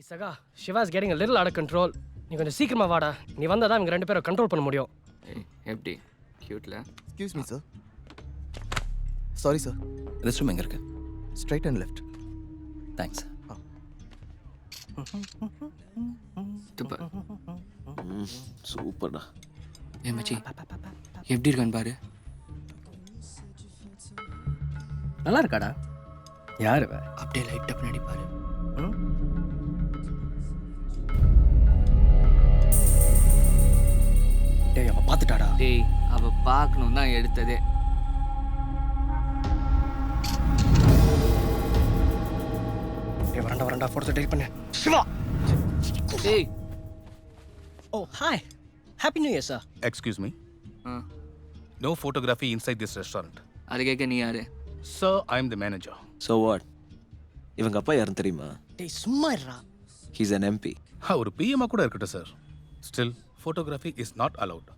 Hey Saga, Shiva is getting a little out of control. நீ கொஞ்சம் சீக்கிரமா வாடா. நீ வந்தா தான் இவங்க ரெண்டு பேரும் கண்ட்ரோல் பண்ண முடியும். ஏய் எப்படி கியூட்ல Excuse me, sir. Sorry, sir. Rest room எங்கே இருக்கு? Straight and left. Thanks. Super. சூப்பர்டா. ஏய் மச்சி எப்படி இருக்கான்னு பாரு. நல்லா இருக்காடா. யார் இவ? அப்படியே லைட் அப் நடி பாரு. டேய் அவ பாத்துட்டாடா. டேய் அவ பார்க்கணும் தான் எடுத்ததே. டேய் வரண்டா போட்டோ டெலிட் பண்ணு. சிவா. டேய் Oh, hi. Happy New Year, sir. Excuse me. No photography inside this restaurant. அது கேட்க நீ யாரு? Sir, I am the manager. So what? இவங்க அப்பா யாருன்னு தெரியுமா? டேய் சும்மா இருடா. He's an MP. ஒரு பிஎம்ஆ கூட இருக்கட்டும் sir. Still, photography is not allowed.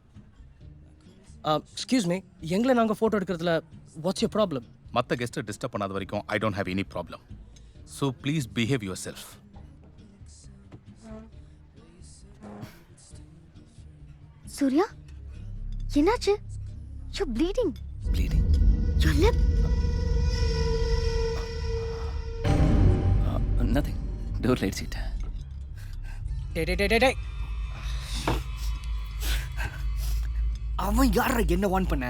Excuse me. எங்களை நாங்க போட்டோ எடுக்கிறதுல what's your problem? மற்ற கெஸ்ட்டை டிஸ்டர்ப் பண்ணாத வரைக்கும் I don't have any problem. So please behave yourself. Surya என்னாச்சு? You're bleeding. Bleeding. Your lip. Nothing. Door light seat. டேய். அவன் யாரா என்ன வான் பண்ண?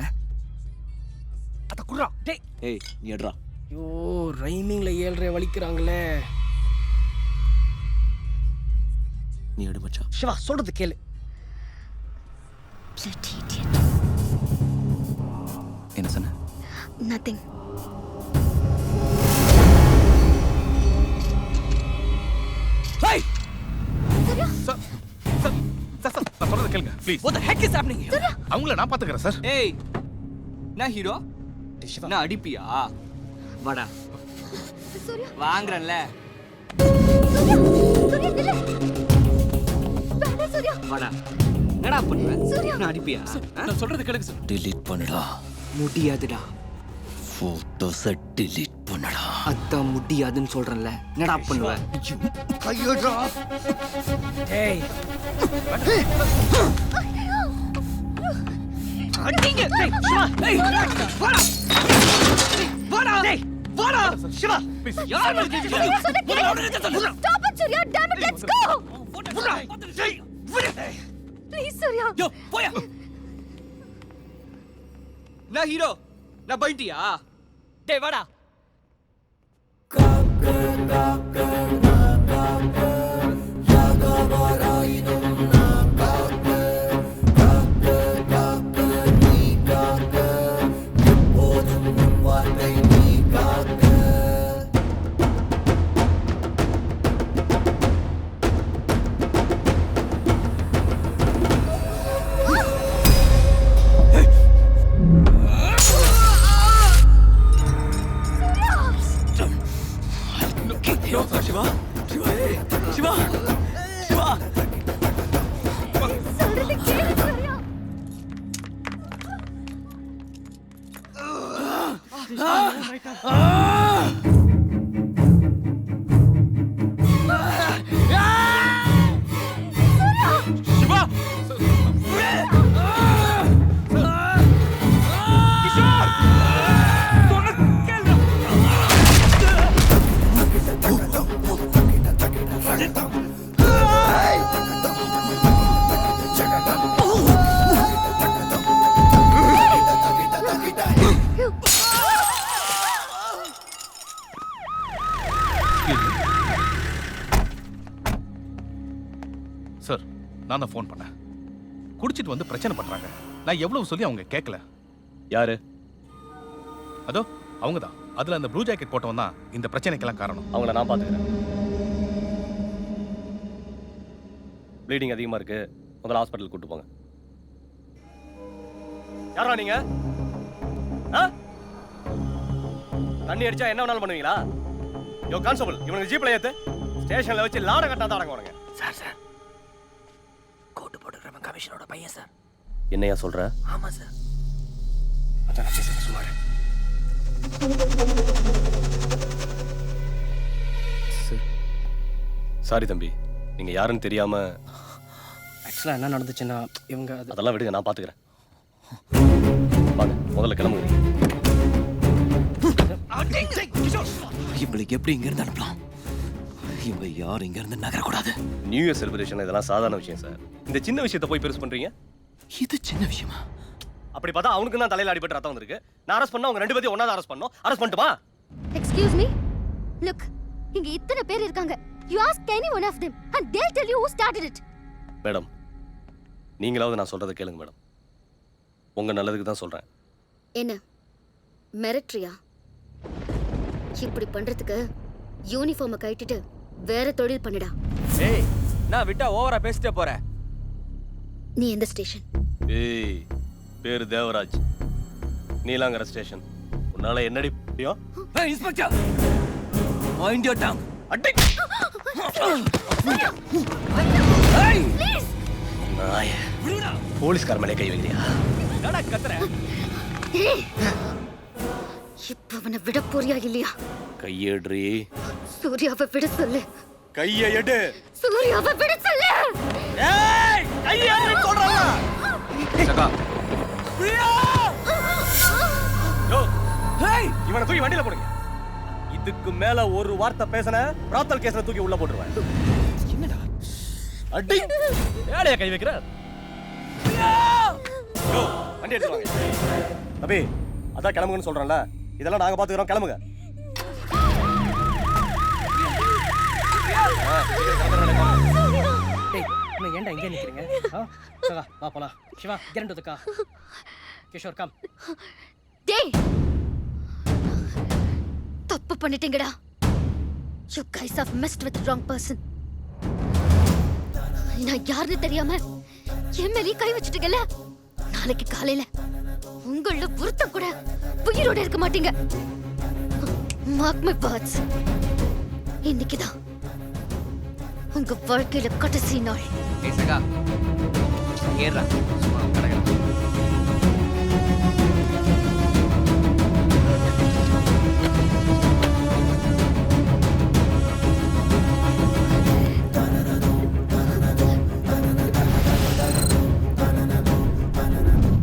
அத குறா. டேய். ஏய் நீ எடுறா. ஐயோ ரைமிங்ல 7 வலிக்குறாங்களே. நீ எடு மச்சான். சிவா சொல்றது கேளு. Bloody idiot. என்ன சொன்ன? Nothing. Hey! சார் நான் சொல்றதை கேளுங்க please. What the heck is happening here? அவங்கள நான் பாத்துக்கிறேன் சார். ஏய் நான் ஹீரோ டேய் சிவா. நான் அடிப்பியா? வாடா சூர்யா. வாங்குறேன்ல. சூர்யா நில்லு. வேண்டாம் சூர்யா. வாடா என்னடா பண்ணுவ? சூர்யா. நான் அடிப்பியா? நான் சொல்றது கேளுங்க சார். டிலீட் பண்ணுடா. முடியாதுடா. ஃபோட்டோஸை டிலீட் பண்ணுடா. அதான் முடியாதுன்னு சொல்றேன்ல. என்னடா பண்ணுவ? ஐயோடா. டேய். அடிங்க. டேய் சிவா. டேய். வாடா. வாடா. டேய். வாடா. சிவா. யார் மேல கேக்குற? Stop it Surya. Damn it, let's go. வாடா. டேய். Please சூர்யா. யோ போயா. நான் ஹீரோ நான் பைட்டியா? டேய் வாடா. சொல்றது கேளு சூர்யா. சிவா. சார் நான் தான் ஃபோன் பண்ணேன். குடிச்சிட்டு வந்து பிரச்சனை பண்றாங்க. நான் எவ்வளவு சொல்லி அவங்க கேட்கல. யாரு? அதோ அவங்க தான். அதுல அந்த ப்ளூ ஜாக்கெட் போட்டவன் தான் இந்த பிரச்சனைக்கெல்லாம் காரணம். அவங்கள நான் பார்த்துக்கிறேன். ப்ளீடிங் அதிகமாக இருக்கு, முதல்ல ஹாஸ்பிட்டல் கூட்டு போங்க. யாரா நீங்க? தண்ணி அடிச்சா என்ன வேணாலும் பண்ணுவீங்களா? யோ கான்ஸ்டபிள், இவனுக்கு ஜீப்ல ஏத்து ஸ்டேஷன்ல வச்சு லாட கட்டா தான் அடங்குவானுங்க. சார் கோட்டு போட்டுக்கிறவன் கமிஷனோட பையன் சார். என்னையா சொல்ற? ஆமா சார். அதான் நான் பேசுறேன் சுமார். சார் சாரி தம்பி, நீங்க யாருன்னு தெரியாம. ஆக்சுவலாக என்ன நடந்துச்சுன்னா இவங்க அதெல்லாம் விடுங்க, நான் பாத்துக்கிறேன். வாங்க முதல்ல கிளம்புங்க. இவங்களுக்கு எப்படி இங்க இருந்து அனுப்பலாம்? இவங்க யாரும் இங்க இருந்து நகரக்கூடாது. நியூ இயர் செலிப்ரேஷன் இதெல்லாம் சாதாரண விஷயம் சார். இந்த சின்ன விஷயத்தை போய் பெருசு பண்றீங்க. இது சின்ன விஷயமா? அப்படி பார்த்தா அவனுக்கு தான் தலையில அடிபட்டு ரத்தம் வந்திருக்கு. நான் அரெஸ்ட் பண்ணா அவங்க ரெண்டு பேரையும் ஒண்ணா அரெஸ்ட் பண்ணோம். அரெஸ்ட் பண்ணட்டுமா? எக்ஸ்கியூஸ் மீ, லுக், இங்க இத்தனை பேர் இருக்காங்க. You ask any one of them and they'll tell you who started it. Madam, நீங்களாவது நான் சொல்றதை கேளுங்க மேடம். உங்க நல்லதுக்கு தான் சொல்றேன். என்ன மிரட்ரியா? இப்படி பண்றதுக்கு யூனிஃபார்மை கட்டிட்டு வேற தொழில் பண்ணுடா. ஏய், நான் விட்டா ஓவரா பேசிட்டே போற. நீ எந்த ஸ்டேஷன்? ஏய், பேரு தேவராஜ், நீலாங்கர ஸ்டேஷன். உன்னால என்னடி முடியும்? ஏய் இன்ஸ்பெக்டர், மைண்ட் யுவர் டங். அடி ஏய் நாயே, போலீஸ்கார மேலே கை வைக்கிறியா? என்னடா கத்துற? இப்ப அவனை விட போறியா இல்லையா? கையேடுறி. சூர்யாவை விட சொல்லு. கையை எடு. சூர்யாவை விட சொல்லு. ஏய், கையை எடு சொல்றேன்ல. சகா. யோ, ஏய், இவனை தூக்கி வண்டியில போடுங்க. இதுக்கு மேல ஒரு வார்த்தை பேசன பிராத்தல் கேஸ்ல தூக்கி உள்ள போட்டுருவேன். என்னடா? அடி. ஏழைய கை வைக்கிற. யோ, வண்டி எடுத்து வாங்க. தம்பி, அதான் கிளம்புங்கன்னு சொல்றேன்ல. இதெல்லாம் நாங்க பாத்துக்கிறோம், கிளம்புங்க. டேய், இன்னும் ஏன்டா இங்கே நிற்கிறீங்க? சகா, வா போலாம். Shiva, get into the car. Kishore, come. டேய், தப்பு பண்ணிட்டீங்கடா. You guys have messed with the wrong person. நான் யாருன்னு தெரியாம என் மேலே கை வச்சுட்டீங்கல்ல. நாளைக்கு காலையில உங்கள ஒருத்தன் கூட உயிரோட இருக்க மாட்டீங்க. Mark my words. இன்னைக்குதான் உங்க வாழ்க்கையில கடைசி நாள். ஏய் சகா, ஏறா. சும்மா கடகடா.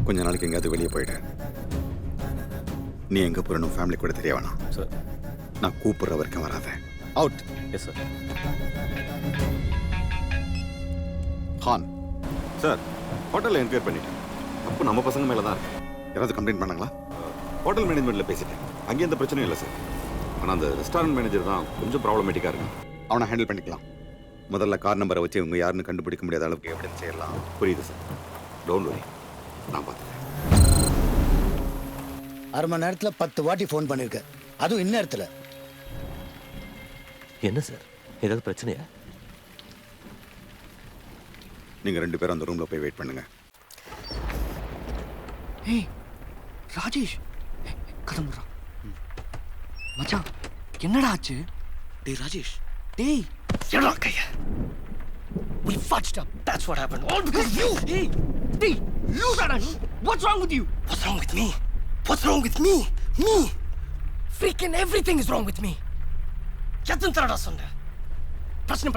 கொஞ்ச நாளைக்கு எங்கேயாவது வெளியே போயிட்டேன். நீ எங்க போறணும் ஃபேமிலி கூட தெரிய வேணாம். சார், நான் கூப்பிடுற வரைக்கும் வராத. அவுட். Yes sir. ஹான் சார், ஹோட்டலில் என்கொயர் பண்ணிட்டேன். அப்போ நம்ம பசங்க மேலே தான் இருக்கு. யாராவது கம்ப்ளைண்ட் பண்ணாங்களா? ஹோட்டல் மேனேஜ்மெண்ட்டில் பேசிட்டேன். அங்கேயும் எந்த பிரச்சனையும் இல்லை சார். ஆனால் அந்த ரெஸ்டாரண்ட் மேனேஜர் தான் கொஞ்சம் ப்ராப்ளமேட்டிக்காக இருக்கான். அவனை ஹேண்டில் பண்ணிக்கலாம். முதல்ல கார் நம்பரை வச்சு இவங்க யாருன்னு கண்டுபிடிக்க முடியாத அளவுக்கு எவிடன்ஸ் செய்யலாம். புரியுது சார், டோன்ட் வரி, நான் பார்த்துக்கிறேன். அரை மணி நேரத்தில் 10 வாட்டி ஃபோன் பண்ணியிருக்க, அதுவும் இந்நேரத்தில். என்ன சார், ஏதாவது பிரச்சனையா? நீங்கள் 2 பேரும் அந்த ரூமில் போய் வெயிட் பண்ணுங்க. ஏய், ராஜேஷ், கதை முடுறா. மச்சான், என்னடா ஆச்சு? டேய் ராஜேஷ், டேய், எடா கைய. We fudged up. That's what happened. All because of you. Hey, hey, you Ratan. What's wrong with you? What's wrong with me? What's wrong with me? Me? Freaking everything is wrong with me. எத்தனை தடவை சொன்னேன் பிரச்சனை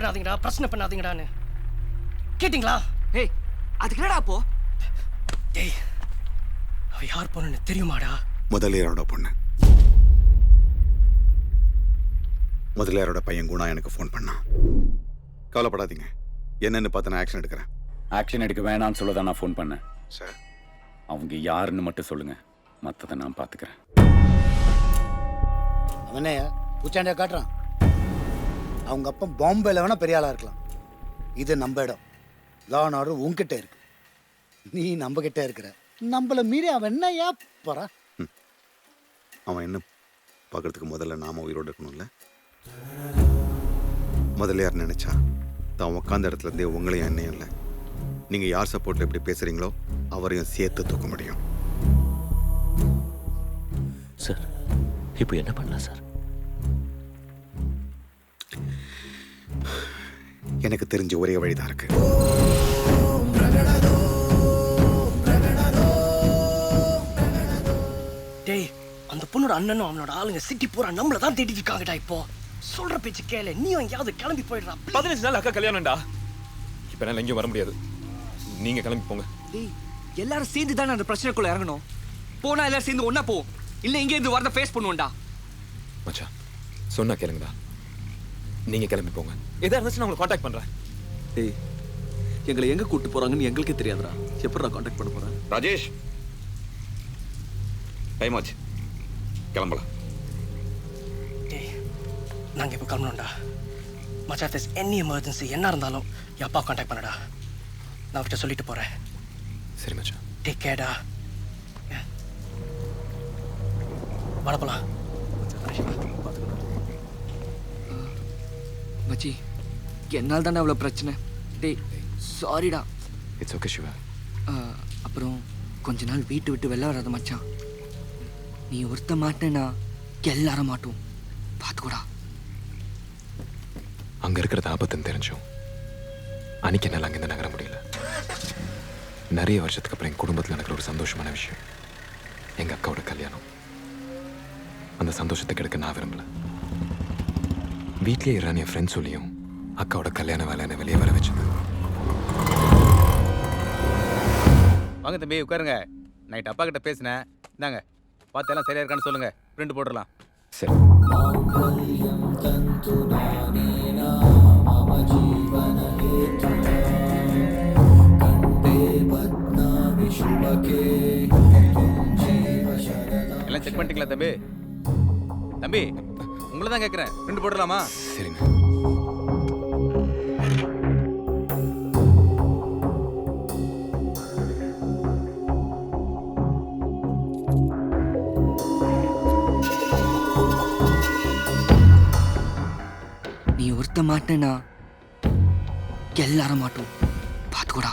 பண்ணாதீங்கடான்னு? கேட்டிங்களா? ஏய், அதுக்கு என்னடா அப்போ? டேய், அவ யார் பொண்ணுன்னு தெரியுமாடா? முதலியாரோட பொண்ணு. முதலியாரோட பையன் குணா எனக்கு ஃபோன் பண்ணான். கவலைப்படாதீங்க, என்னன்னு பார்த்து நான் ஆக்ஷன் எடுக்கிறேன். ஆக்ஷன் எடுக்க வேணான்னு சொல்ல தான் நான் ஃபோன் பண்ணேன் சார். அவங்க யாருன்னு மட்டும் சொல்லுங்க, மற்றதை நான் பார்த்துக்கிறேன். அவனே பூச்சாண்டியா காட்டுறான். அவங்க அப்பா பாம்பேல வேணா பெரிய ஆளா இருக்கலாம். இது நம்ம இடம். லான் ஆர்டர் உன்கிட்ட இருக்கு, நீ நம்ம கிட்ட இருக்கிற. நம்மள மீறி அவன் என்ன போறா? அவன் என்ன பார்க்கறதுக்கு முதல்ல நாம உயிரோடு இருக்கணும்ல. முதலியார் நினைச்சா தான் உட்காந்த இடத்துல இருந்தே உங்களையும் என்னையும் இல்லை, நீங்க யார் சப்போர்ட்ல எப்படி பேசுறீங்களோ அவரையும் சேர்த்து தூக்க முடியும். சார் இப்போ என்ன பண்ணலாம் சார்? எனக்கு தெரிஞ்ச ஒரே வழிதான் இருக்கு. டேய், அந்த பொண்ணோட அண்ணனும் அவனோட ஆளுங்க சிட்டி பூரா நம்மள தான் தேடிட்டு இருக்காங்கடா இப்போ. சொல்ற பேச்சு கேளு, நீ எங்கேயாவது கிளம்பி போயிடுறா. 15 நாள் அக்கா கல்யாணம்டா. இப்ப என்னால எங்கேயும் வர முடியாது. நீங்க கிளம்பி போங்க. டேய் எல்லாரும் சேர்ந்து தானே அந்த பிரச்சனைக்குள்ள இறங்கணும். போனா எல்லாரும் சேர்ந்து ஒண்ணா போவோம். இல்ல இங்கே இருந்து வரத ஃபேஸ் பண்ணுவோம்டா. மச்சான் சொன்னா கேளுங்கடா. நீங்க கிளம்பி போங்க. எதா இருந்துச்சு நான் உங்களை காண்டாக்ட் பண்றேன். டேய் எங்களை எங்க கூட்டு போறாங்கன்னு எங்களுக்கே தெரியாதுடா. எப்படிடா காண்டாக்ட் பண்ண போறேன்? ராஜேஷ், டைம் ஆச்சு, கிளம்பலாம். டேய் நாங்க இப்போ கிளம்பணும்டா. மச்சா, if there's any emergency என்ன இருந்தாலும் என் அப்பா காண்டாக்ட் பண்ணடா. நான் அவர்கிட்ட சொல்லிட்டு போறேன். சரி மச்சான். டேக் கேர்டா. வர போலாம். மச்சி என்னால் தானே அவ்வளோ பிரச்சனை. டேய் சாரிடா. It's okay Shiva. அப்புறம் கொஞ்ச நாள் வீட்டு விட்டு வெளில வராத மச்சான். நீ ஒருத்த மாட்டேன்னா எல்லாரும் மாட்டோம். பார்த்துக்கூடா. அங்க இருக்கிறது ஆபத்துன்னு தெரிஞ்சோம். அன்னைக்கு என்னால் அங்கேருந்து நகர முடியல. நிறைய வருஷத்துக்கு அப்புறம் என் குடும்பத்தில் நடக்கிற ஒரு சந்தோஷமான விஷயம் எங்க அக்காவோட கல்யாணம். அந்த சந்தோஷத்தை கெடுக்க நான் விரும்பல. வீட்லயே இறான் என் ஃப்ரெண்ட் சொல்லியும் அக்காவோட கல்யாண வேலையை வெளியே வர வச்சது. வாங்க தம்பி உட்காருங்க. நைட் அப்பா கிட்ட பேசினேன். இந்தாங்க பார்த்து எல்லாம் சரியா இருக்கான்னு சொல்லுங்க. பிரிண்ட் போட்டுடலாம். சரி. எல்லாம் செக் பண்ணிட்டீங்களா தம்பி? தம்பி உங்களை தான் கேட்குறேன். பிரிண்ட் போட்டுடலாமா? சரிங்க. நீ ஒருத்த மாட்டேன்னா எல்லாரும் மாட்டோம். பார்த்துக்கூடா.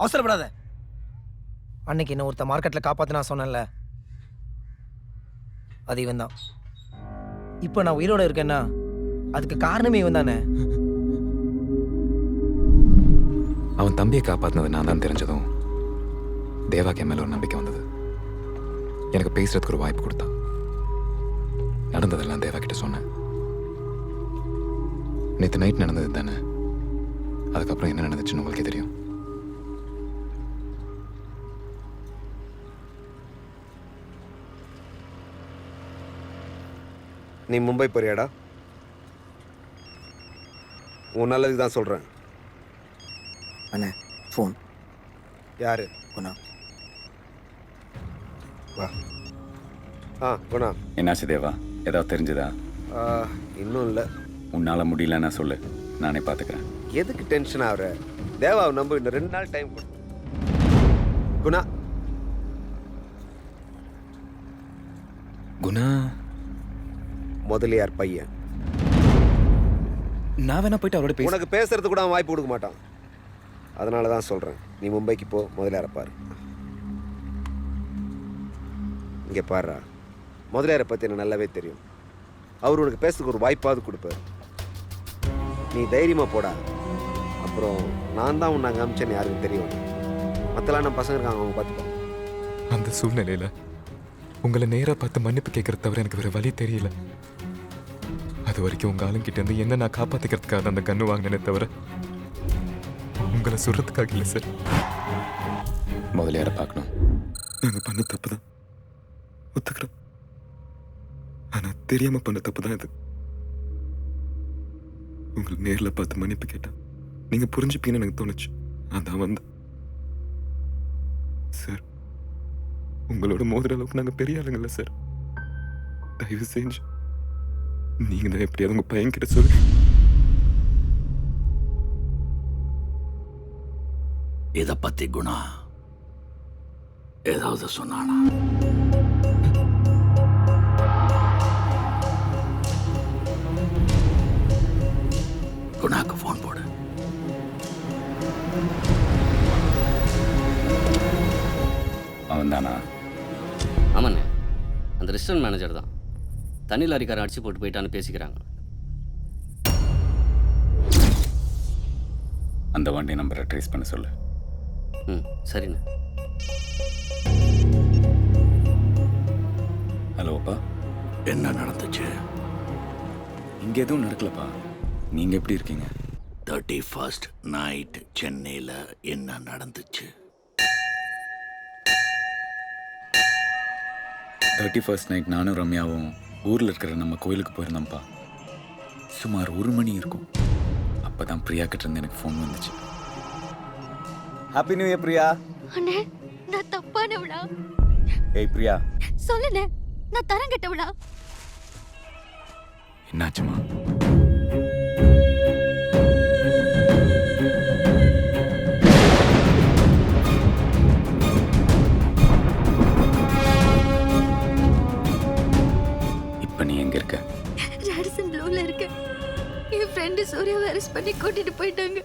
அவசரப்படாத. அன்னைக்கு என்ன ஒருத்த மார்க்கெட்ல காப்பாத்து நான் சொன்னேன்ல, அது இவன் தான். இப்போ நான் உயிரோட இருக்கேன்னா அதுக்கு காரணமே இவன் தானே. அவன் தம்பியை காப்பாற்றினது நான் தான் தெரிஞ்சதும் தேவாக்கு என் மேல ஒரு நம்பிக்கை வந்தது. எனக்கு பேசுறதுக்கு ஒரு வாய்ப்பு கொடுத்தான். நடந்ததெல்லாம் தேவா கிட்ட சொன்னேன். நேற்று நைட் நடந்தது தானே, அதுக்கப்புறம் என்ன நடந்துச்சுன்னு உங்களுக்கே தெரியும். நீ மும்பை போறியாடா? உன் நல்லதுக்கு தான் சொல்கிறேன். அண்ணே ஃபோன். யாரு? குணா. வா. குணா. என்னாச்சு தேவா? ஏதாவது தெரிஞ்சுதா? இன்னும் இல்லை. உன்னால் முடியலன்னா சொல்லு, நானே பார்த்துக்கிறேன். எதுக்கு டென்ஷன் ஆகுற? தேவாவை நம்ப இன்னும் 2 நாள் டைம் கொடு. குணா. குணா முதலியார் பையன். நான் வேணா போயிட்டு அவரோட பேச. உனக்கு பேசுறது கூட அவன் வாய்ப்பு கொடுக்க மாட்டான். அதனால தான் சொல்கிறேன், நீ மும்பைக்கு போ, முதலியாரை பாரு. இங்கே பாருடா, முதலியாரை பற்றி எனக்கு நல்லாவே தெரியும். அவர் உனக்கு பேசுறதுக்கு ஒரு வாய்ப்பாவது கொடுப்பார். நீ தைரியமாக போடா. அப்புறம் நான் தான் உன்னை அங்கே அமிச்சேன்னு யாருக்கும் தெரியும். மற்றலாம் நம்ம பசங்க இருக்காங்க, அவங்க பார்த்துப்பாங்க. அந்த சூழ்நிலையில் உங்களை நேராக பார்த்து மன்னிப்பு கேட்கறது தவிர எனக்கு வேறு வழி தெரியல. அது வரைக்கும் உங்கள் ஆளுங்கிட்ட இருந்து என்ன நான் காப்பாற்றிக்கிறதுக்காக அந்த கன்று வாங்கினே தவிர உங்களை சொல்றதுக்காக இல்லை சார். முதலியாரை பார்க்கணும். நாங்கள் பண்ண தப்பு தான் ஒத்துக்கிறோம். ஆனா தெரியாம பண்ண தப்பு தான் இது. உங்களை நேரில் பார்த்து மன்னிப்பு கேட்டா நீங்க புரிஞ்சுப்பீங்கன்னு எனக்கு தோணுச்சு. அதான் வந்தேன் சார். உங்களோட மோதிர அளவுக்கு நாங்க பெரிய ஆளுங்கள்ல சார். தயவு செஞ்சு நீங்க தான் எப்படியாவது உங்க பையன் கிட்ட சொல்லு. இதை பத்தி குணா ஏதாவது சொன்னானா? குணாக்கு ஃபோன் போடு. அவன் தானா? ஆமாண்ணே, அந்த ரெஸ்டாரண்ட் மேனேஜர் தான். தண்ணி லாரிக்காரன் அடிச்சு போட்டு போயிட்டான்னு பேசிக்கிறாங்க. அந்த வண்டி நம்பரை ட்ரேஸ் பண்ண சொல்லு. ம், சரிண்ணே. ஹலோப்பா, என்ன நடந்துச்சு? இங்க எதுவும் நடக்கலப்பா. நீங்க எப்படி இருக்கீங்க? 31st நைட் சென்னையில் என்ன நடந்துச்சு? 31st நைட் நானும் ரம்யாவும் ஊரில் இருக்கிற நம்ம கோயிலுக்கு போயிருந்தோம்ப்பா. சுமார் 1 மணி இருக்கும். அப்பதான் பிரியா கிட்ட இருந்து எனக்கு ஃபோன் வந்துச்சு. Happy new year Priya. அண்ணே, நான் தப்பானவளா? ஏய் பிரியா, சொல்லுண்ணே, நான் தரம் கெட்டவளா? என்னாச்சுமா? இப்ப நீ எங்க இருக்க? ராடிசன் ப்ளூல இருக்க. என் ஃப்ரெண்டு சூர்யாவை அரெஸ்ட் பண்ணி கூட்டிட்டு போயிட்டாங்க.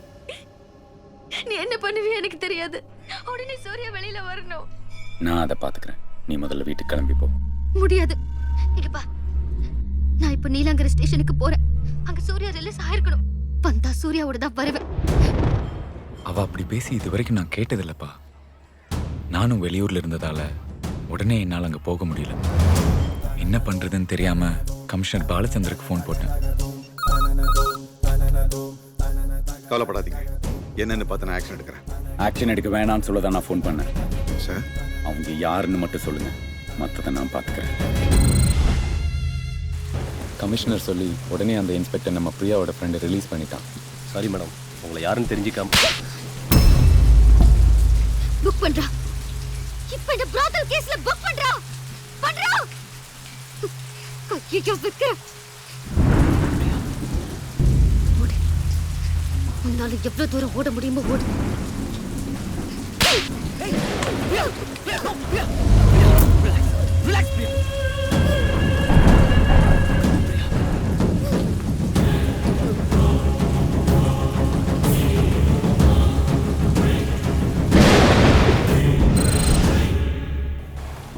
நீ என்ன பண்ணுவிய எனக்கு தெரியாது. உடனே சூர்யா வெளியில வரணும். நான் அதை பாத்துக்கிறேன். நீ முதல்ல வீட்டுக்கு கிளம்பி போ. முடியாது. இங்க பா, நான் இப்ப நீலாங்கரை ஸ்டேஷனுக்கு போறேன். அங்க சூர்யா ரிலீஸ் ஆயிருக்கணும். வந்தா சூர்யாவோட தான் வருவேன். அவ அப்படி பேசி இது வரைக்கும் நான் கேட்டதில்லப்பா. நானும் வெளியூர்ல இருந்ததால உடனே என்னால் அங்க போக முடியல. என்ன பண்றதுன்னு தெரியாம கமிஷனர் பாலச்சந்தருக்கு ஃபோன் போட்டேன். கவலைப்படாதீங்க, என்னன்னு பார்த்து நான் ஆக்ஷன் எடுக்கிறேன். ஆக்ஷன் எடுக்க வேணாம்னு சொல்ல தான் நான் ஃபோன் பண்ணேன் சார். அவங்க யாருன்னு மட்டும் சொல்லுங்க, மற்றதை நான் பார்த்துக்கிறேன். கமிஷனர் சொல்லி உடனே அந்த இன்ஸ்பெக்டர் நம்ம பிரியாவோட ஃப்ரெண்டை ரிலீஸ் பண்ணிட்டான். சாரி மேடம், உங்களை யாருன்னு தெரிஞ்சுக்காம. புக் பண்றா. இப்ப இந்த பிராத்தல் கேஸ்ல புக் பண்றா. பண்றா. ஐயோ விக்கிர. ஓடு. உன்னால எவ்வளவு தூரம் ஓட முடியுமோ ஓடு. ரிலாக்ஸ் பிரியா.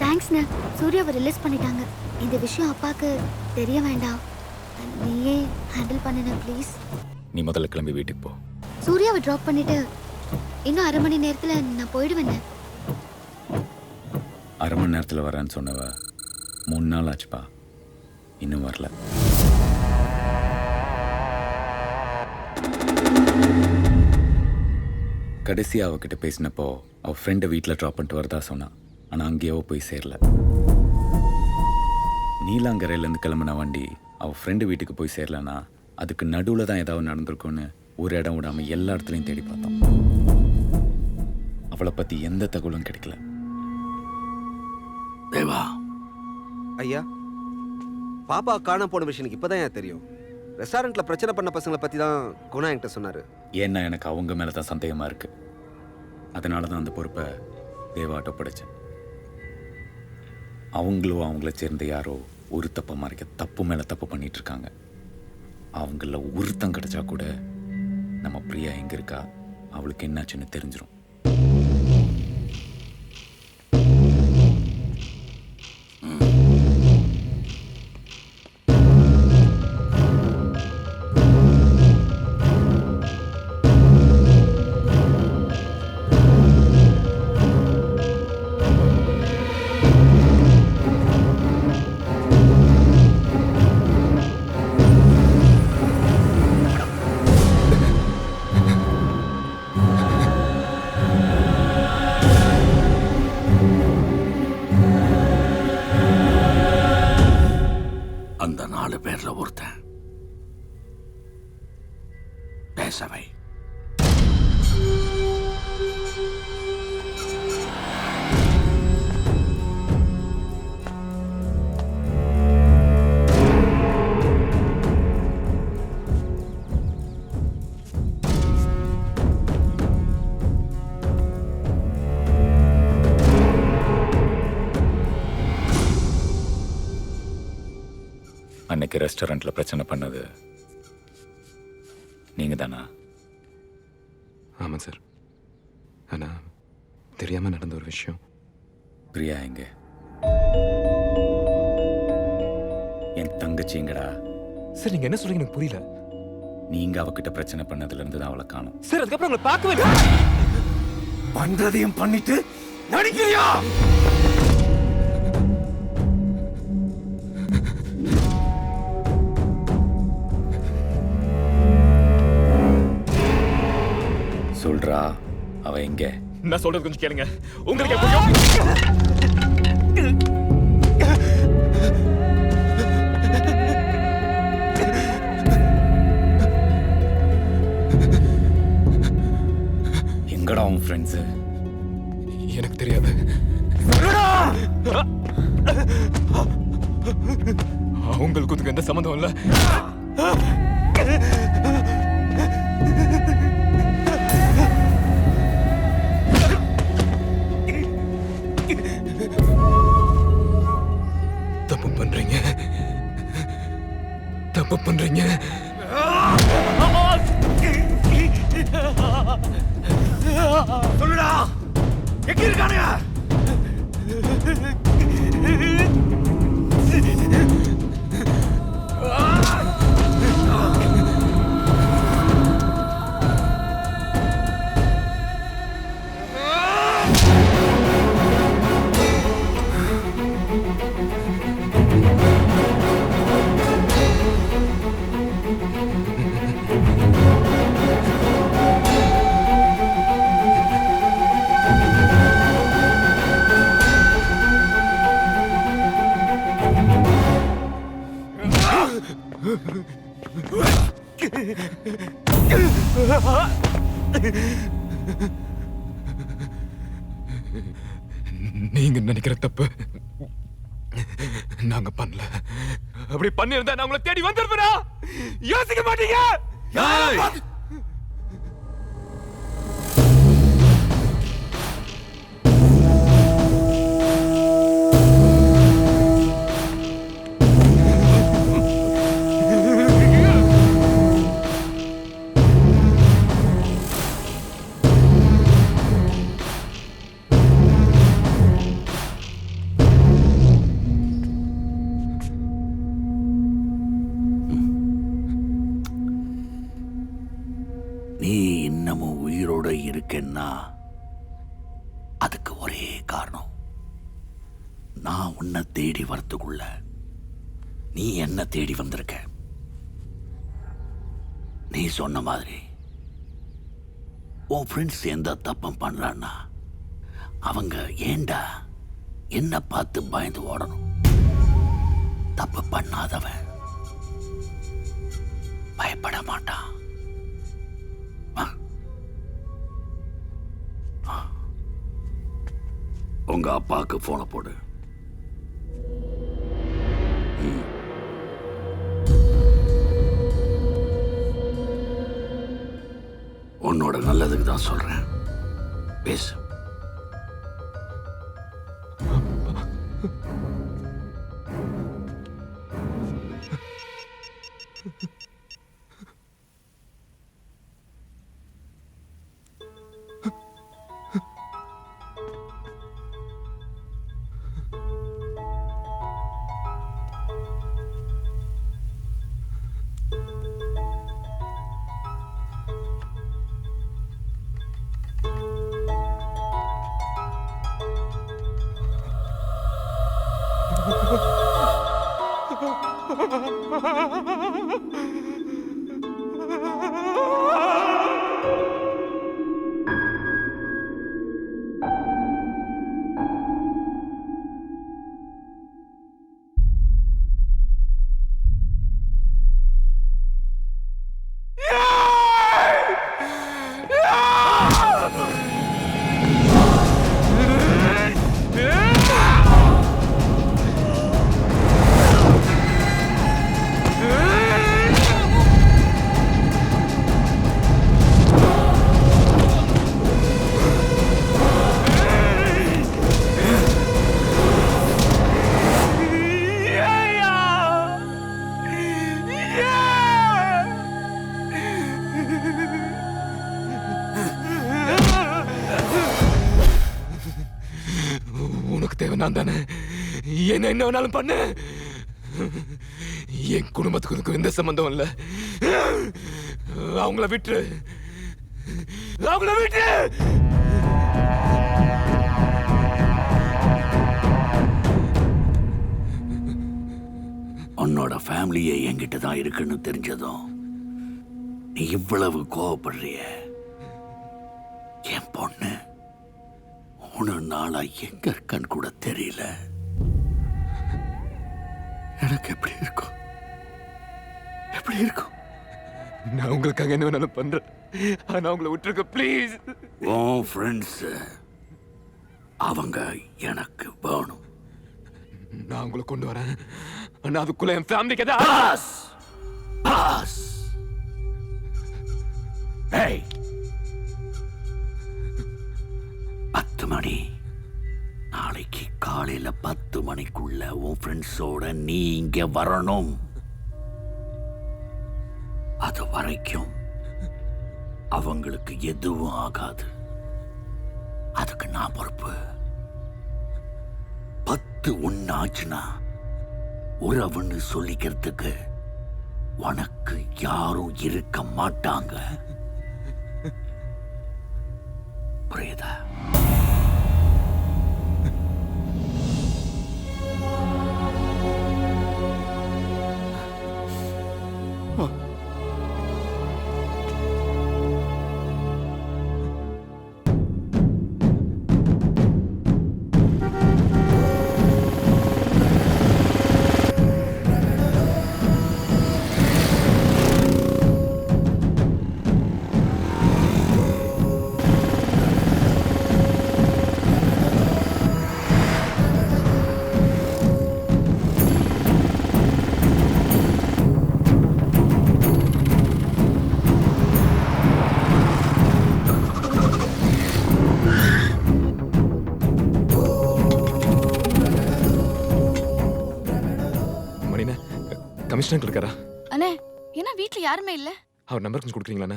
தேங்க்ஸ்ண்ணே, சூர்யாவை ரிலீஸ் பண்ணிட்டாங்க. இந்த விஷயம் அப்பாவுக்கு தெரிய வேண்டாம். நீயே ஹேண்டில் பண்ணுன ப்ளீஸ். நீ முதல்ல கிளம்பி வீட்டுக்கு போ. சூர்யாவை ட்ராப் பண்ணிட்டு இன்னும் 1/2 மணி நேரத்துல நான் போயிடுவேன். 1/2 மணி நேரத்தில் வரேன்னு சொன்னவ 3 நாள் ஆச்சுப்பா, இன்னும் வரல. கடைசி அவகிட்ட பேசினப்போ அவள் ஃப்ரெண்டை வீட்டில் ட்ராப் பண்ணிட்டு வரதா சொன்னான். ஆனால் அங்கேயோ போய் சேரல. நீலாங்கரையிலேருந்து கிளம்பின வண்டி அவள் ஃப்ரெண்டு வீட்டுக்கு போய் சேரலன்னா அதுக்கு நடுவில் தான் ஏதாவது நடந்திருக்குன்னு ஒரு இடம் விடாமல் எல்லா இடத்துலையும் தேடி பார்த்தோம். அவளை பற்றி எந்த தகவலும் கிடைக்கல. தேவா ஐயா, பாப்பா காண போன விஷயம் எனக்கு இப்போதான் ஏன் தெரியும். ரெஸ்டாரண்ட்டில் பிரச்சனை பண்ண பசங்களை பற்றி தான் குணா என்கிட்ட சொன்னார். ஏன்னா எனக்கு அவங்க மேலே தான் சந்தேகமாக இருக்குது. அதனால தான் அந்த பொறுப்பை தேவாட்ட படைச்சேன். அவங்களோ அவங்கள சேர்ந்த யாரோ ஒரு தப்பை மறைக்க தப்பு மேலே தப்பு பண்ணிட்டு இருக்காங்க. அவங்கள ஒருத்தம் கிடைச்சா கூட நம்ம பிரியா எங்கே இருக்கா, அவளுக்கு என்னாச்சுன்னு தெரிஞ்சிடும். அன்னைக்கு ரெஸ்டாரண்ட்ல பிரச்சனை பண்ணது நீங்க தானா? ஆமாம் சார். ஆனால் தெரியாமல் நடந்த ஒரு விஷயம். பிரியா எங்க? என் தங்கச்சிங்கடா. சார் நீங்கள் என்ன சொல்றீங்க எனக்கு புரியல. நீங்க அவகிட்ட பிரச்சனை பண்ணதுல இருந்து தான் அவளை காணும். சார் அதுக்கப்புறம் உங்களை பார்க்கவே பண்றதையும் பண்ணிட்டு நடிக்கிறியா? சொல்றா, அவ எங்க? நான் சொல்றது கொஞ்சம் கேளுங்க. உங்களுக்கு புரியும்? எங்கடா உன் ஃப்ரெண்ட்ஸு? எனக்கு தெரியாது. அவங்களுக்கு இதுக்கு எந்த சம்மந்தம் இல்லை. தப்பு பண்றீங்க, தப்பு பண்றீங்க. சொல்லுடா, எங்க இருக்கானுங்க? நீங்க நினைக்கிற தப்பு நாங்க பண்ணல. அப்படி பண்ணிருந்தா நான் உங்களை தேடி வந்திருப்பேனா? யோசிக்க மாட்டீங்க. நீ இன்னமும் உயிரோட இருக்கேன்னா அதுக்கு ஒரே காரணம், நான் உன்னை தேடி வரத்துக்குள்ள நீ என்ன தேடி வந்திருக்க. நீ சொன்ன மாதிரி உன் ஃப்ரெண்ட்ஸ் எந்த தப்பம் பண்றான்னா அவங்க ஏண்டா என்ன பார்த்து பயந்து ஓடணும். தப்பு பண்ணாதவன் பயப்பட மாட்டான். உங்க அப்பாவுக்கு போனை போடு. உன்னோட நல்லதுக்கு தான் சொல்றேன், பேசு. பண்ணது நான் தானே. என்ன வேணாலும் பண்ணு. என் குடும்பத்துக்கு எந்த சம்பந்தம் இல்லை. அவங்கள விட்டு உன்னோட ஃபேமிலியே என்கிட்ட தான் இருக்குன்னு தெரிஞ்சதும் நீ இவ்வளவு கோவப்படுறிய. என் பொண்ணு 3 நாளா எங்க இருக்கான்னு கூட தெரியல. எனக்கு எப்படி இருக்கும்? நான் உங்களுக்காக என்ன வேணாலும் பண்றேன். ஆனா உங்களை விட்டுருக்க ப்ளீஸ். உன் ஃப்ரெண்ட்ஸ் அவங்க எனக்கு வேணும். நான் உங்களை கொண்டு வரேன். ஆனா அதுக்குள்ள என் ஃபேமிலிக்கு பாஸ். ஏய் 10 மணி நாளைக்கு காலையில 10 மணிக்குள்ள உன் ஃப்ரெண்ட்ஸோட நீ இங்க வரணும். அது வரைக்கும் அவங்களுக்கு எதுவும் ஆகாது. அதுக்கு நான் பொறுப்பு. 10 ஒன்னாச்சுன்னா உறவுன்னு சொல்லிக்கிறதுக்கு உனக்கு யாரும் இருக்க மாட்டாங்க. புரியுதா? கமிஷனர் இருக்காரா? அண்ணே, என்ன வீட்ல யாருமே இல்ல? அவர் நம்பர் கொஞ்சம் கொடுக்குறீங்களா?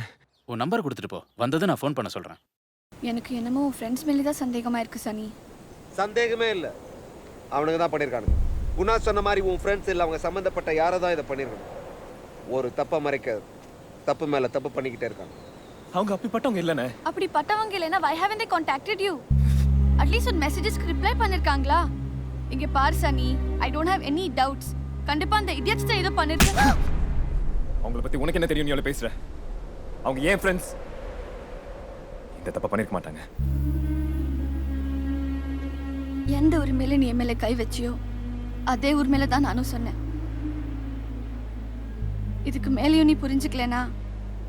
உன் நம்பர் கொடுத்துட்டு போ. வந்தது நான் ஃபோன் பண்ண சொல்றேன். எனக்கு என்னமோ ஃப்ரெண்ட்ஸ் மேலே தான் சந்தேகமா இருக்கு சனி. சந்தேகமே இல்லை, அவனுக்கு தான் பண்ணியிருக்கானுங்க. குணா சொன்ன மாதிரி உன் ஃப்ரெண்ட்ஸ் இல்லை, அவங்க சம்மந்தப்பட்ட யாரை தான் இதை பண்ணியிருக்காங்க. ஒரு தப்பை மறைக்க தப்பு மேலே தப்பு பண்ணிக்கிட்டே இருக்காங்க. அவங்க அப்படிப்பட்டவங்க இல்லைண்ணே. அப்படி பட்டவங்க இல்லைன்னா why haven't they contacted you? At least உன் மெசேஜஸ்க்கு ரிப்ளை பண்ணிருக்காங்களா? இங்க பாரு சனி, I don't have any doubts. கண்டிப்பா அந்த இடியட்ஸ் தான் ஏதோ பண்ணிருக்காங்க. அவங்கள பத்தி உனக்கு என்ன தெரியும்? நீ பேசுற. அவங்க ஏன் ஃப்ரெண்ட்ஸ்? இந்த தப்ப பண்ணிருக்க மாட்டாங்க. எந்த உரிமையில நீ என் மேல கை வச்சியோ அதே உரிமையில தான் நானும் சொன்னேன். இதுக்கு மேலேயும் நீ புரிஞ்சுக்கலனா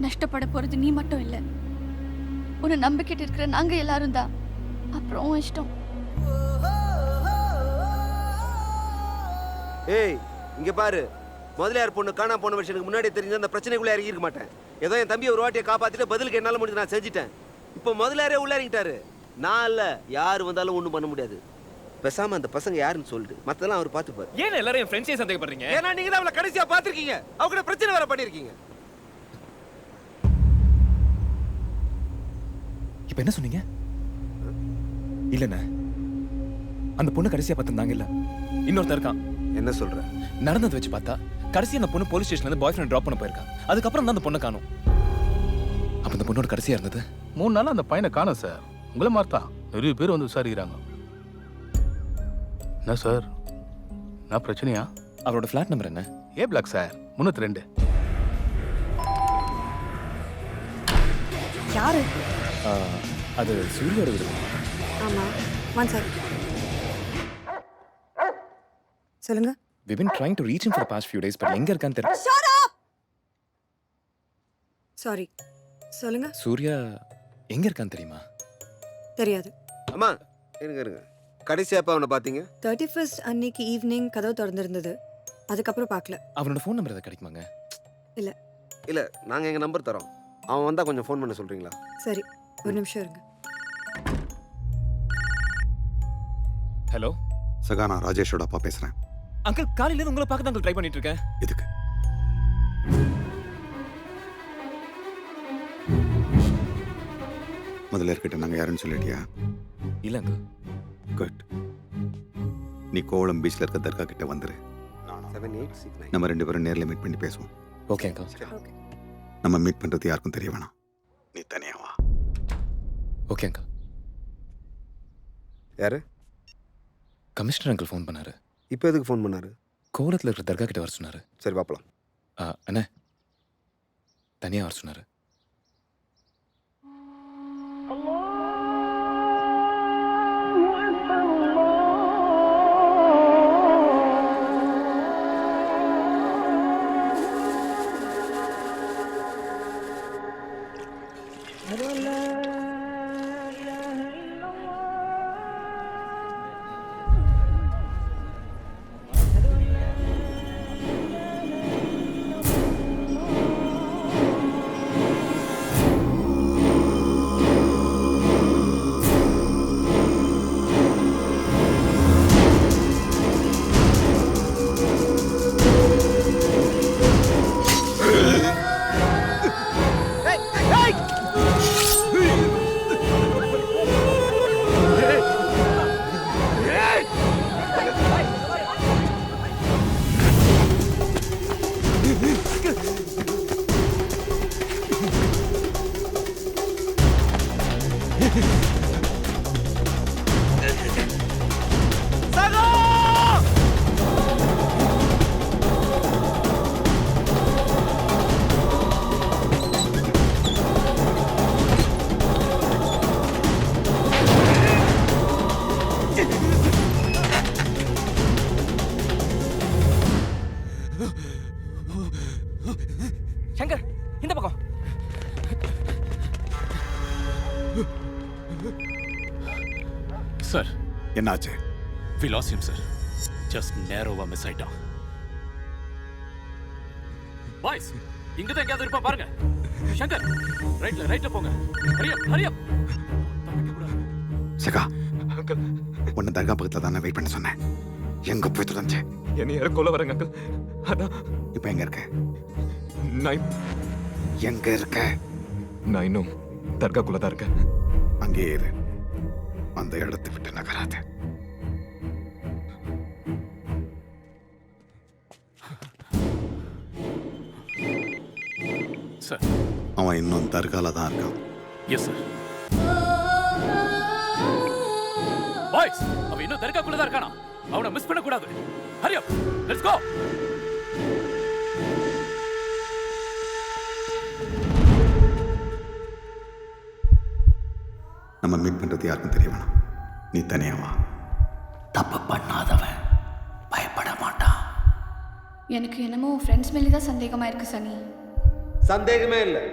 நஷ்டப்பட போறது நீ மட்டும் இல்லை, உன்னை நம்பிக்கிட்டு இருக்கிற நாங்க எல்லாரும் தான். அப்புறம் இஷ்டம். ஏய் இங்க பாரு, முதலியார் பொண்ணு காணா போன வருஷத்துக்கு முன்னாடி தெரிஞ்ச அந்த பிரச்சனைக்குள்ள இறங்கி இருக்க மாட்டேன். ஏதோ என் தம்பியை ஒரு வாட்டியை காப்பாத்திட்டு பதிலுக்கு என்னால முடிஞ்சு நான் செஞ்சுட்டேன். இப்போ முதலியாரே உள்ள இறங்கிட்டாரு. நான் இல்ல, யார் வந்தாலும் ஒண்ணும் பண்ண முடியாது. பேசாம அந்த பசங்க யாருன்னு சொல்லிட்டு மத்ததெல்லாம் அவர் பார்த்துப்பாரு. ஏன் எல்லாரும் என் ஃப்ரெண்ட்ஸே சந்தேகப்படுறீங்க? ஏன்னா நீங்க தான் அவளை கடைசியா பார்த்திருக்கீங்க, அவங்க பிரச்சனை வேற பண்ணிருக்கீங்க. இப்போ என்ன சொன்னீங்க? இல்லண்ணே, அந்த பொண்ணு கடைசியா பார்த்திருந்தாங்க. இல்ல இன்னொருத்தர் இருக்கான். என்ன சொல்ற? நடந்தது வச்சு பார்த்தா கடைசியா அந்த பொண்ணு போலீஸ் ஸ்டேஷன்ல இருந்து பாய் ஃப்ரெண்ட் டிராப் பண்ண போயிருக்கா. அதுக்கப்புறம் தான் அந்த பொண்ணை காணோம். அப்ப அந்த பொண்ணோட கடைசியா இருந்தது 3 நாளா அந்த பையனை காணோம் சார். உங்களை மாதிரி தான் நிறைய பேர் வந்து விசாரிக்கிறாங்க. என்ன சார், என்ன பிரச்சனையா? அவரோட ஃபிளாட் நம்பர் என்ன? ஏ பிளாக் சார், 302. யாரு? அது சூரியோட வீடு. ஆமா, ஒன் செகண்ட். சொல்லுங்க. We've been trying to reach him for the past few days, but எங்க இருக்கான்னு தெரியல. Shut up! Sorry. சொல்லுங்க. சூர்யா எங்க இருக்கான்னு தெரியுமா? தெரியாது. அம்மா இருங்க, கடைசியா எப்ப அவனை பாத்தீங்க? 31st அன்னைக்கு ஈவினிங் கதவு திறந்திருந்தது. அதுக்கப்புறம் பார்க்கல. அவனோட ஃபோன் நம்பர் ஏதாவது கிடைக்குமாங்க? இல்ல நாங்க எங்க நம்பர் தரோம். அவன் வந்தா கொஞ்சம் ஃபோன் பண்ண சொல்றீங்களா? சரி, ஒரு நிமிஷம் இருங்க. ஹலோ சகா, நான் ராஜேஷோட அப்பா பேசுறேன். அங்கிள், காலையில இருந்து உங்களை பார்க்க தான் அங்கிள் ட்ரை பண்ணிட்டு இருக்கேன். எதுக்கு? முதல்ல இருக்கிட்ட நாங்க யாருன்னு சொல்லிட்டியா? இல்ல அங்கிள். குட். நீ கோவளம் பீச்சில் இருக்க தர்கா கிட்ட வந்துரு. 7869. நம்ம 2 பேரும் நேரில் மீட் பண்ணி பேசுவோம். Okay uncle. நம்ம மீட் பண்ணுறது யாருக்கும் தெரிய வேணாம். நீ தனியா வா. Okay uncle. யாரு? கமிஷனர் அங்கிள் ஃபோன் பண்ணாரு. இப்போ எதுக்கு ஃபோன் பண்ணாரு? கோவளத்தில் இருக்கிற தர்கா கிட்ட வர சொன்னாரு. சரி பார்க்கலாம். அண்ணே தனியாக வர சொன்னாரு. சங்கர் இந்த பக்கம். சார் என்னாச்சு? We lost him sir. Just நேரோவா மிஸ் ஆயிட்டான். பாய்ஸ் இங்க தான் எங்கயாவது இருப்பா பாருங்க. சங்கர் ரைட்ல போங்க. ஹரியா சகா, உன்னை தர்கா பக்கத்தில் தானே வெயிட் பண்ண சொன்னேன். எங்க போய் தொலைஞ்ச? என்னை யாரும் கொல்ல வரேங்க அங்கிள். அதான். இப்போ எங்க இருக்க? நான் எங்க இருக்க? நான் இன்னும் தர்காக்குள்ள தான் இருக்கேன். அங்கே இரு. அந்த இடத்தை விட்டு நகராத. சார் அவன் இன்னும் தர்கால தான் இருக்கான். Yes sir. பாய்ஸ் அவன் இன்னும் தர்காக்குள்ள தான் இருக்கானா? அவனை மிஸ் பண்ண கூடாது. ஹரி அப், லெட்ஸ் கோ. நம்ம மீட் பண்றது யாருக்கும் தெரிய வேணாம். நீ தனியா வா. தப்பு பண்ணாதவன் பயப்பட மாட்டான். எனக்கு என்னமோ ஃப்ரெண்ட்ஸ் மேலே தான் சந்தேகமா இருக்கு சனி. சந்தேகமே இல்லை,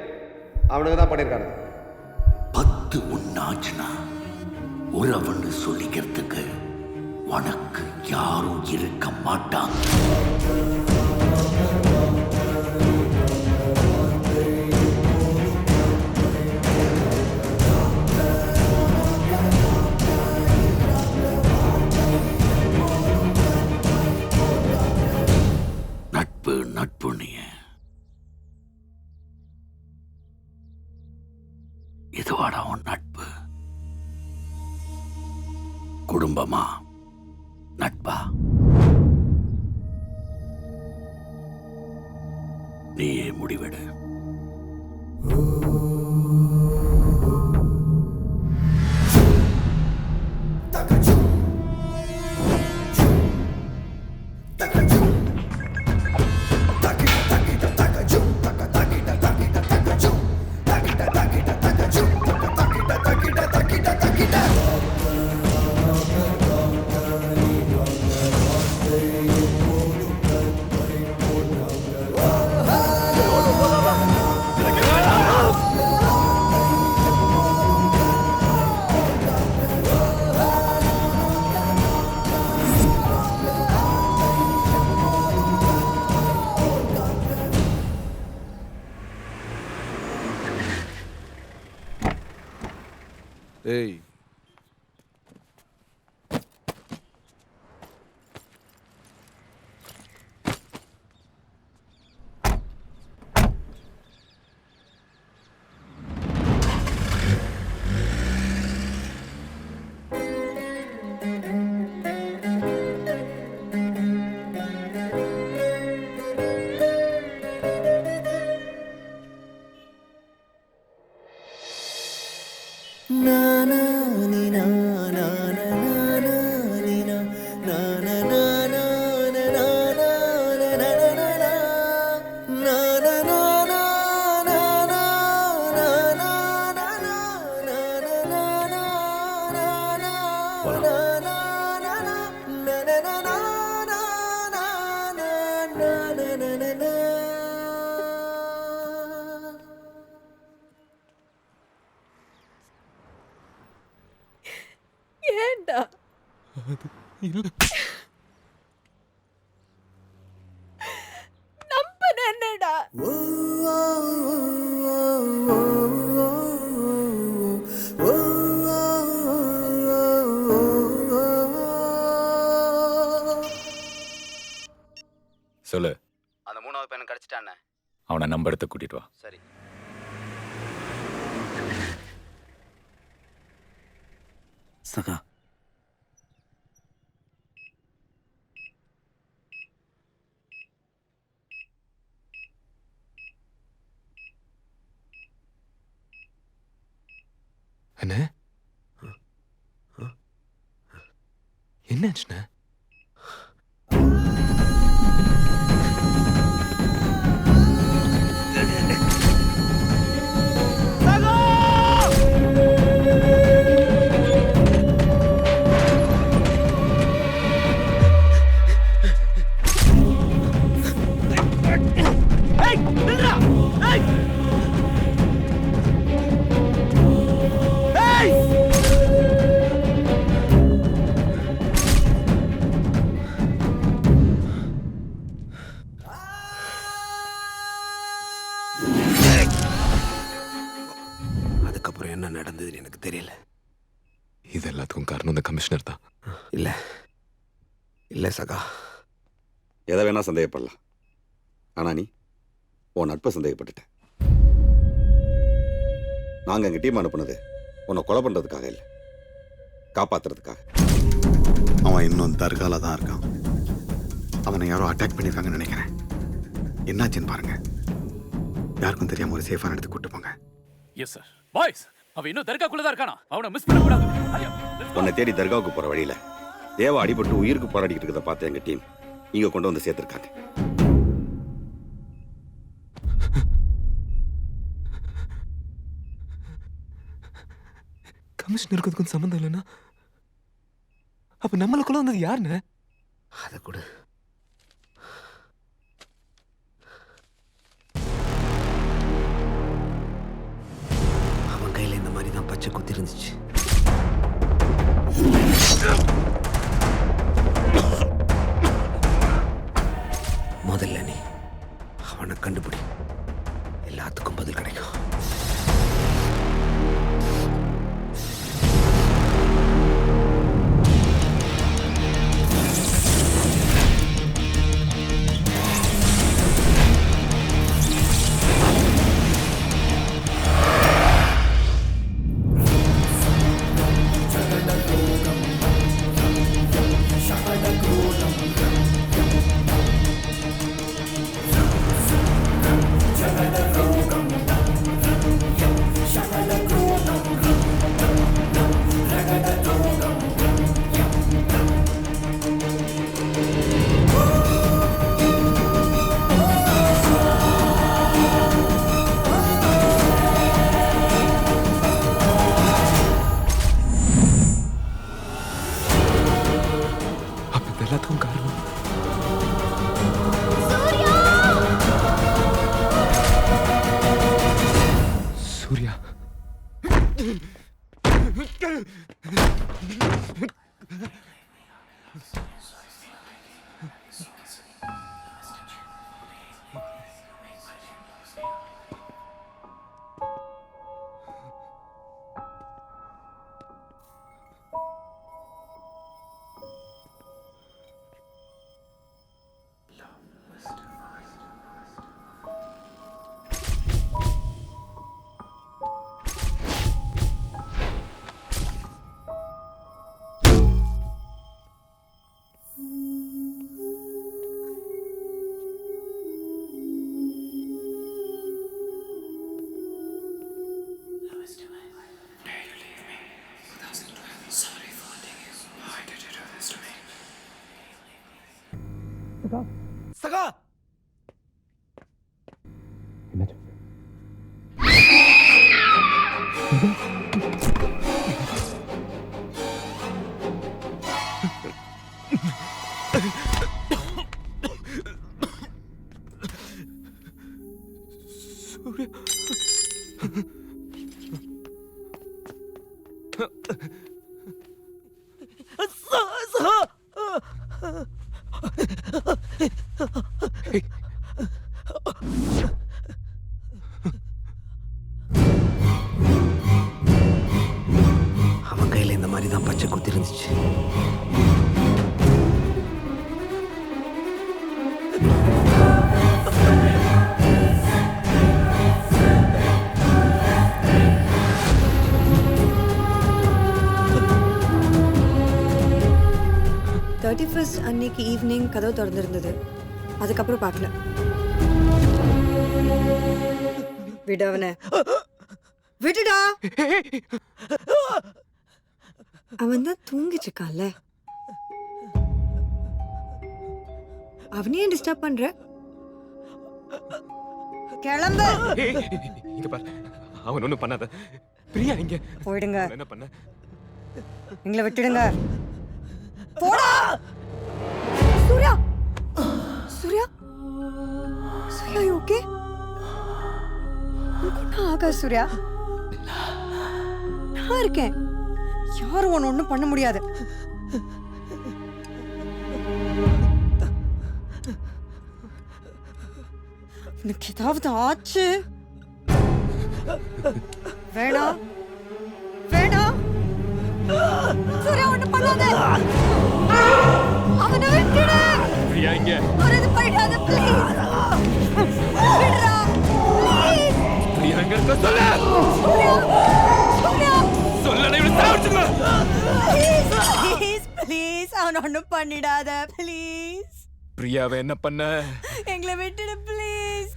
அவனுக்கு தான் பண்ணியிருக்காங்க. 10 ஒன்னாச்சுன்னா உறவுன்னு சொல்லிக்கிறதுக்கு உனக்கு யாரும் இருக்க மாட்டாங்க. நட்பு நீ இதுவாடா உன் நட்பு? குடும்பமா நட்பா? நீயே முடிவெடு. ஏய், ஏன்டா நம்பன என்னடா சொல்லு. அந்த 3வது பையன் கிடைச்சிட்டானே. அவனை நம்ம இடத்துக்கு கூட்டிட்டு வா. சரி. சகா, அண்ணே என்னாச்சுண்ணே? அதுக்கப்புறம் என்ன நடந்ததுன்னு எனக்கு தெரியல. இது எல்லாத்துக்கும் காரணம் இந்த கமிஷனர் தான். இல்லை இல்லை சகா, எதை வேணா சந்தேகப்படலாம். ஆனா நீ உன் நட்பை சந்தேகப்பட்டுட்ட. நாங்க எங்க டீம் அனுப்புனது உன்னை கொலை பண்றதுக்காக இல்லை, காப்பாத்துறதுக்காக. அவன் இன்னும் தர்கால தான் இருக்கான். அவனை யாரோ அட்டாக் பண்ணிருக்காங்கன்னு நினைக்கிறேன். என்னாச்சுன்னு பாருங்க. யாருக்கும் தெரியாம ஒரு சேஃபான இடத்துக்கு கூட்டு போங்க. Yes sir. பாய்ஸ், அவன் இன்னும் தர்காக்குள்ள தான் இருக்கானா? அவனை மிஸ் பண்ண கூடாது. உன்னை தேடி தர்காவுக்கு போற வழியில தேவா அடிபட்டு உயிருக்கு போராடிக்கிட்டு இருக்கிறத பார்த்து எங்க டீம் இங்க கொண்டு வந்து சேர்த்திருக்காங்க. கமிஷனருக்கு அதுக்கும் சம்மந்தம் இல்லைன்னா அப்ப நம்மளுக்குள்ள வந்தது யாருன்னு? அதை கூட அவன் கையில இந்த மாதிரி தான் பச்சை குத்தி இருந்துச்சு. முதல்ல நீ அவனை கண்டுபிடி, எல்லாத்துக்கும் பதில் கிடைக்கும். எல்லாத்துக்கும் காரணம் சூர்யா. சகா, அவன் கையில் இந்த மாதிரி தான் பச்சை குத்தி இருந்துச்சு. அன்னைக்கு ஈவினிங் கதவு திறந்திருந்தது. அதுக்கப்புறம் பார்க்கல. விடு அவனை. விடுடா. அவன் தான் தூங்கிச்சு இருக்கான்ல. அவனையும் டிஸ்டர்ப் பண்ற. கிளம்பு. இங்க பாரு, அவன் ஒண்ணும் பண்ணாத. பிரியா இங்க போயிடுங்க. என்ன பண்ண? எங்களை விட்டுடுங்க. போடா. சூர்யா. சூர்யா. Surya, you okay? உனக்கு ஆகா சூர்யா. நான் இருக்கேன். யாரும் உன்னை ஒன்றும் பண்ண முடியாது. உனக்கு ஏதாவது ஆச்சு? வேணாம் வேணாம். சூர்யா, ஒண்ணு பண்ணாத. அவனை விட்டுடு. பிரியா இங்க அவரது பண்ணிடாத ப்ளீஸ். விடுடா ப்ளீஸ். பிரியா எங்க இருக்க சொல்ல. சூர்யா. சூர்யா. சொல்லலை இவனை சாவடிச்சுங்க. Please please please. அவனை ஒன்றும் பண்ணிடாத ப்ளீஸ். பிரியாவை என்ன பண்ண? எங்களை விட்டுடு ப்ளீஸ்.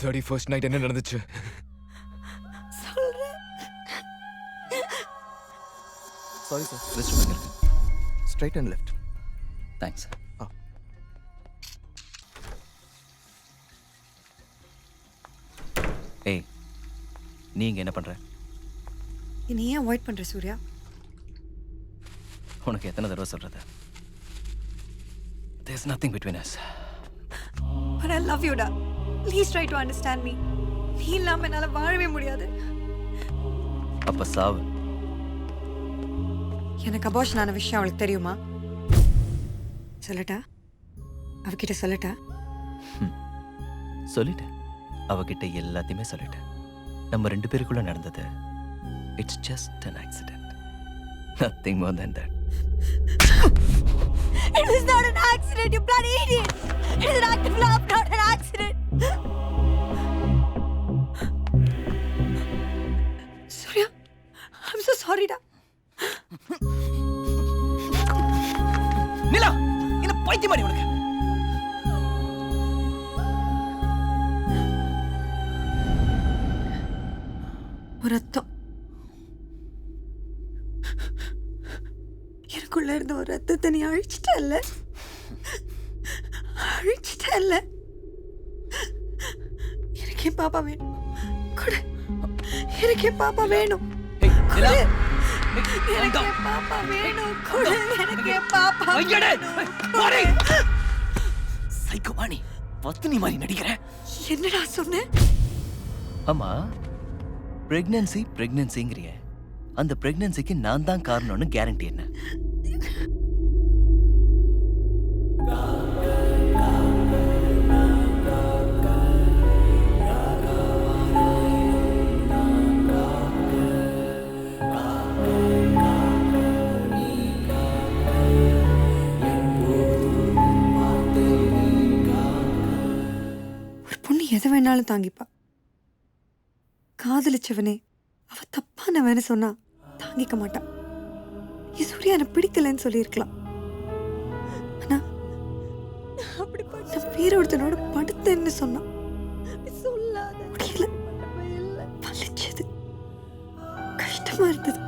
31st நைட் என்ன நடந்துச்சு? சொல்றேன். சாரி சார், ரெஸ்ட் ரூம் இருக்கு. Straight and left. தேங்க்ஸ். ஏய், நீங்க என்ன பண்ற? நீ ஏன் அவாய்ட் பண்ற சூர்யா? உனக்கு எத்தனை தடவை சொல்றது? There's nothing between us. But I love you, da. Please try to understand me. நீ இல்லாம என்னால வாழவே முடியாது. அப்ப சாவு. எனக்கு அபார்ஷன் ஆன விஷயம் அவளுக்கு தெரியுமா? சொல்லட்டா? அவகிட்ட சொல்லட்டா? சொல்லிட்டேன். அவகிட்ட எல்லாத்தையுமே சொல்லிட்டேன். நம்ம 2 பேருக்குள்ள நடந்தது it's just an accident. Nothing more than that. It was not an accident, you bloody idiot. It is an act of love, not an accident. Surya, I'm so sorry, da. நிலா, என்ன பைத்தியமாடி உனக்கு? ஒரு ரத்தம். எனக்குள்ள இருந்த ஒரு ரத்தத்தை நீ அழிச்சிட்டல்ல. அழிச்சிட்டல்ல. எனக்கே பாப்பா வேணும். கொடு. எனக்கே பாப்பா வேணும். எனக்கே பாப்பா வேணும். கொடு. எனக்கே பாப்பா வேணும். சைக்கோவாணி, பத்தினி மாதிரி நடிக்கிற. என்னடா சொன்ன? ஆமா, பிரெக்னன்சிங்கிறிய. அந்த பிரெக்னன்சிக்கு நான் தான் காரணம்னு கேரண்டி என்ன? ஒரு பொண்ணு எதை வேணாலும் தாங்கிப்பா. காதலிச்சவனே அவ தப்பானவன்னு சொன்னா தாங்கிக்க மாட்டான். சூர்யா எனக்கு பிடிக்கலன்னு சொல்லியிருக்கலாம். ஆனா நான் வேற ஒருத்தனோட படுத்தேன்னு சொன்னான். முடியல. வலிச்சது. கஷ்டமா இருந்தது.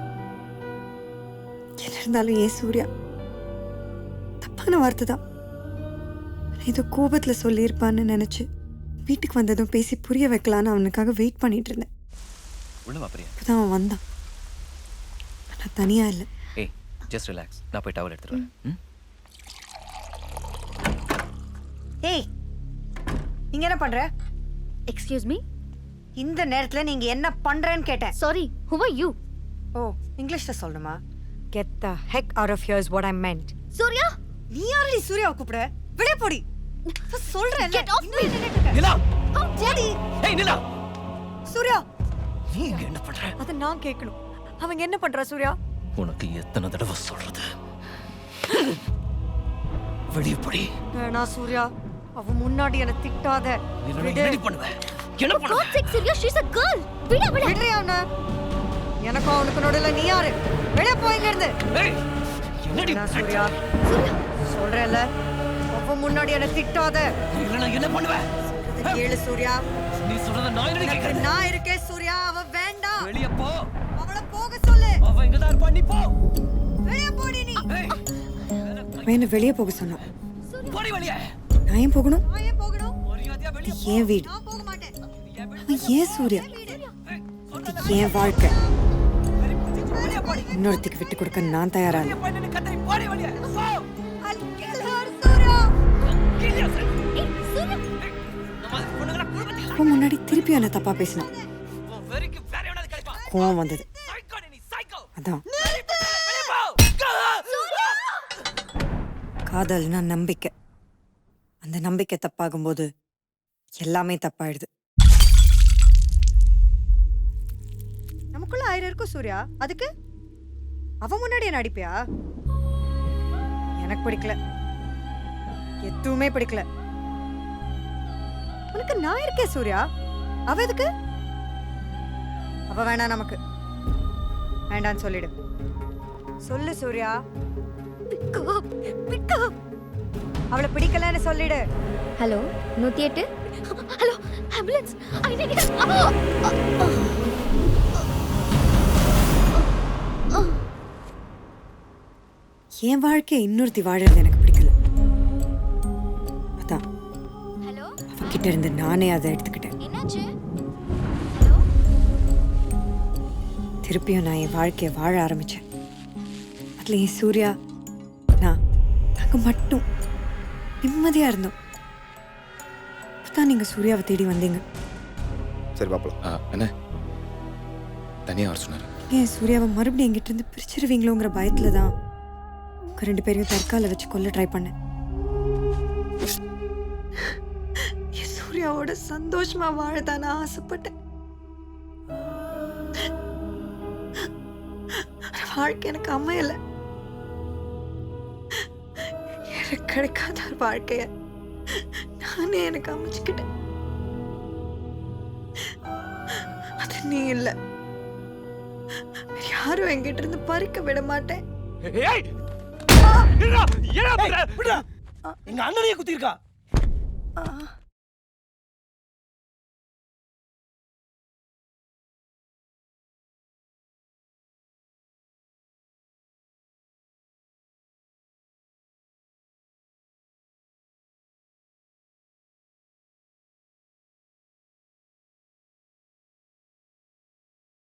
என்ன இருந்தாலும் ஏன் சூர்யா தப்பான வார்த்தை தான். ஏதோ கோபத்துல சொல்லியிருப்பான்னு நினைச்சு வீட்டுக்கு வந்ததும் பேசி புரிய வைக்கலான்னு அவனுக்காக வெயிட் பண்ணிட்டு இருந்தேன். இப்பதான் அவன் வந்தான். நான் தனியா இல்லை. ஏய், ஜஸ்ட் ரிலாக்ஸ். நான் போய் டவல் எடுத்துட்டு வரேன். ஏய் நீங்க என்ன பண்ற? எக்ஸ்கியூஸ் மீ, இந்த நேரத்துல நீங்க என்ன பண்றேன்னு கேட்டேன். Sorry, who are you? ஓ இங்கிலீஷ்ல சொல்லணுமா? Get the heck out of here is what I meant. Surya, நீ யாரடி சூர்யாவை கூப்பிட? விட போடி. சொல்றேன். Get off me. Nila, How dare you? ஏய் நிலா, சூர்யா நீ இங்க என்ன பண்ற? அத நான் கேட்கணும். அவங்க என்ன பண்றா சூர்யா? உனக்கு எத்தனை தடவை சொல்றது? வெளிய போடி. வேணா சூர்யா, அவ முன்னாடி என்ன திட்டாத. என்ன ரெடி பண்ணுவ? என்ன For God's sake, Surya, she's a girl. விட விட. விடுறியா அவன? எனக்கு அவனுக்கு நடுவுல நீ யாரு? விட போ இங்க இருந்து. ஏய், என்னடி சூர்யா? சொல்றேன்ல, அவ முன்னாடி என்ன திட்டாத. இல்லனா என்ன பண்ணுவ? கேளு சூர்யா. நீ சொல்றத நான் என்ன கேக்குறேன்? நான் இருக்கேன் சூர்யா, அவ வேண்டாம். வெளிய போ. அவள போக சொல்லு. அவ இங்க தான் இருப்பா, நீ போ. வெளிய போடி நீ. ஏய், வேணா வெளிய போக சொன்னா. போடி வெளிய. நான் ஏன் போகணும்? மரியாதையா வெளிய போ. ஏன் வீடு? நான் போக மாட்டேன். அவன் ஏன் சூர்யா? இது ஏன் வாழ்க்கை. இன்னொருத்திக்கு விட்டு கொடுக்க நான் தயாரா இல்லை. போடி வெளிய. போ. அவன் முன்னாடி திருப்பி என்ன தப்பா பேசினான். கோவம் வந்தது. அதான் காதல்னா நம்பிக்கை. அந்த நம்பிக்கை தப்பாகும்போது எல்லாமே தப்பாயிடுது. நமக்குள்ள 1000 இருக்கும் சூர்யா. அதுக்கு அவ முன்னாடி என்ன அடிப்பியா? எனக்கு பிடிக்கல, எதுவுமே பிடிக்கல. உனக்கு நான் இருக்கேன் சூர்யா. அவ எதுக்கு? அவ வேணாம் நமக்கு. வேண்டான்னு சொல்லிடு. சொல்லு சூர்யா. அவளை பிடிக்கலன்னு சொல்லிடு. Hello 108. Hello ambulance. I need help. என் வாழ்க்கையை இன்னொருத்தி வாழறது எனக்கு பிடிக்கல. அதான் அவகிட்ட இருந்து நானே அதை எடுத்துக்கிட்டேன். என்னாச்சு? திருப்பியும் நான் என் வாழ்க்கையை வாழ ஆரம்பிச்சேன். அதுல என் சூர்யா நாங்க மட்டும் நிம்மதியா இருந்தோம். அப்பதான் நீங்க சூர்யாவை தேடி வந்தீங்க. சரி பாப்பலாம். என்ன தனியா வர சொன்னாரு? ஏன் சூர்யாவை மறுபடியும் என்கிட்ட இருந்து பிரிச்சிருவீங்களோங்கிற பயத்துல தான் உங்க 2 பேரையும் தற்கால வச்சு கொல்ல ட்ரை பண்ணேன். என் சூர்யாவோட சந்தோஷமா வாழதான் நான் ஆசைப்பட்டேன். வாழ்க்கை எனக்கு அமையல. எனக்கு கிடைக்காத ஒரு வாழ்க்கைய நானே எனக்கு அமைச்சுக்கிட்டேன். அது நீ இல்ல. யாரும் என்கிட்ட இருந்து பறிக்க விட மாட்டேன். எங்க அண்ணனையே குத்திருக்கா.